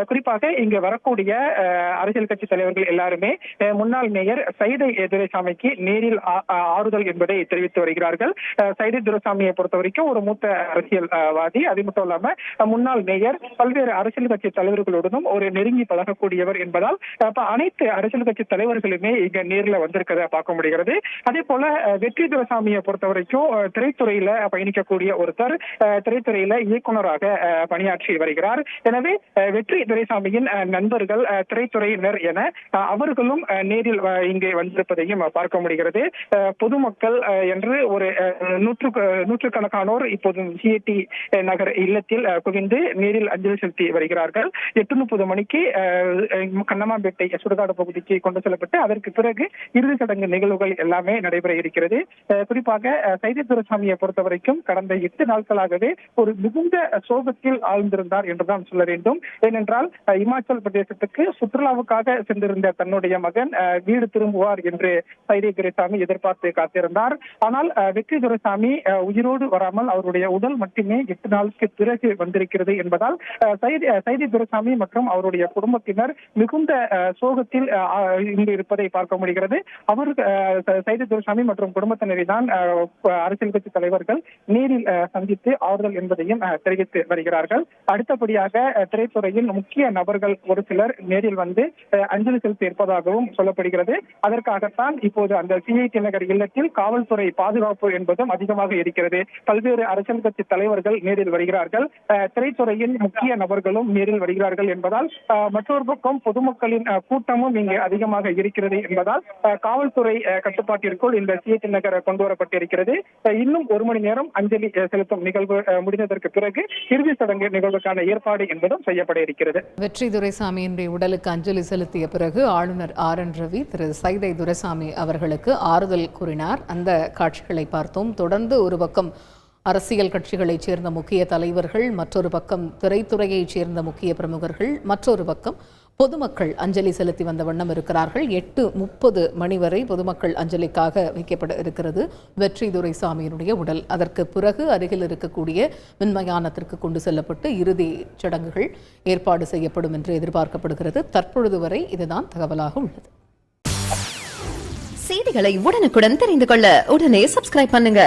குறிப்பாக இங்கு வரக்கூடிய அரசியல் கட்சி தலைவர்கள் எல்லாருமே முன்னாள் மேயர் சைதை துரைசாமிக்கு நேரில் ஆறுதல் என்பதை தெரிவித்து வருகிறார்கள். சைதை துரைசாமியை பொறுத்த வரைக்கும் ஒரு மூத்த அரசியல்வாதி, அது மட்டும் இல்லாம முன்னாள் மேயர், பல்வேறு அரசியல் கட்சி தலைவர்களுடனும் ஒரு நெருங்கி பழகக்கூடியவர் என்பதால் அனைத்து அரசியல் கட்சி தலைவர்களுமே இங்க நேரில் வந்திருக்கிறத பார்க்க முடிகிறது. அதே போல வெற்றி துரைசாமியை பொறுத்த வரைக்கும் திரைத்துறையில பயணிக்கக்கூடிய ஒருத்தர், திரைத்துறையில இயக்குநராக பணியாற்றி வருகிறார். எனவே வெற்றி துரைசாமியின் நண்பர்கள், திரைத்துறையினர் என அவர்களும் நேரில் இங்கே வந்திருப்பதையும் பார்க்க முடிகிறது. பொதுமக்கள் என்று ஒரு நூற்றுக்கணக்கானோர் இப்போது சிஐடி நகர் இல்லத்தில் குவிந்து நேரில் அஞ்சலி செலுத்தி வருகிறார்கள். 8:30 மணிக்கு கண்ணமாம்பேட்டை சுடுகாடு பகுதிக்கு கொண்டு செல்லப்பட்டு அதற்கு பிறகு இறுதி சடங்கு நிகழ்வுகள் எல்லாமே நடைபெற இருக்கிறது. குறிப்பாக சைதை துரைசாமியை பொறுத்த வரைக்கும் கடந்த 8 நாட்களாகவே ஒரு மிகுந்த சோகத்தில் ஆழ்ந்திருந்தார் என்றுதான் சொல்ல வேண்டும். ஏனென்றால் இமாச்சல் பிரதேசத்துக்கு சுற்றுலாவுக்காக சென்றிருந்த தன்னுடைய மகன் வீடு திரும்புவார் என்று சைதை துரைசாமி எதிர்பார்த்து காத்திருந்தார். ஆனால் வெற்றி துரைசாமி உயிரோடு வராமல் அவருடைய உடல் மட்டுமே 8 நாளுக்கு பிறகு வந்திருக்கிறது என்பதால் சைதை துரைசாமி மற்றும் அவருடைய குடும்பத்தினர் மிகுந்த சோகத்தில் இங்கு இருப்பதை பார்க்க முடிகிறது. அவர் சைதை துரைசாமி மற்றும் குடும்பத்தினரை தான் அரசியல் கட்சி தலைவர்கள் நேரில் சந்தித்து ஆறுதல் என்பதையும் தெரிவித்து வருகிறார்கள். அடுத்தபடியாக திரைத்துறையின் முக்கிய நபர்கள் ஒரு சிலர் நேரில் வந்து அஞ்சலி செலுத்தி இருப்பதாகவும் சொல்லப்படுகிறது. அதற்காகத்தான் இப்போது அந்த சிஐடி நகர் இல்லத்தில் காவல்துறை பாதுகாப்பு என்பதும் அதிகமாக இருக்கிறது. பல்வேறு அரசியல் கட்சி தலைவர்கள் நேரில் வருகிறார்கள், திரைத்துறையின் முக்கிய நபர்களும் நேரில் வருகிறார்கள் என்பதால் மற்றொரு பக்கம் பொதுமக்களின் கூட்டமும் இங்கு அதிகமாக இருக்கிறது என்பதால் காவல்துறை கட்டுப்பாட்டிற்குள் இந்த சிஐடி நகர் கொண்டு வரப்பட்டிருக்கிறது. இன்னும் 1 மணி நேரம் அஞ்சலி செலுத்தும் நிகழ்வு முடிந்ததற்கு பிறகு இறுதி சடங்கு நிகழ்வுக்கான ஏற்பாடு என்பதும் செய்யப்பட இருக்கிறது. வெற்றி துரைசாமியினுடைய உடலுக்கு அஞ்சலி செலுத்திய பிறகு ஆளுநர் RN ரவி திரு சைதை துரைசாமி அவர்களுக்கு ஆறுதல் கூறினார். அந்த காட்சிகளை பார்த்தோம். தொடர்ந்து ஒரு பக்கம் அரசியல் கட்சிகளைச் சேர்ந்த முக்கிய தலைவர்கள், மற்றொரு பக்கம் திரைத்துறையைச் சேர்ந்த முக்கிய பிரமுகர்கள், மற்றொரு பக்கம் பொதுமக்கள் அஞ்சலி செலுத்தி வந்த வண்ணம் இருக்கிறார்கள். 8:30 மணி வரை பொதுமக்கள் அஞ்சலிக்காக வைக்கப்பட இருக்கிறது வெற்றி துரைசாமியினுடைய உடல். அதற்கு பிறகு அருகில் இருக்கக்கூடிய மின்மயானத்திற்கு கொண்டு செல்லப்பட்டு இறுதி சடங்குகள் ஏற்பாடு செய்யப்படும் என்று எதிர்பார்க்கப்படுகிறது. தற்பொழுது வரை இதுதான் தகவலாக உள்ளது. செய்திகளை உடனுக்குடன் தெரிந்து கொள்ள உடனே சப்ஸ்கிரைப் பண்ணுங்க.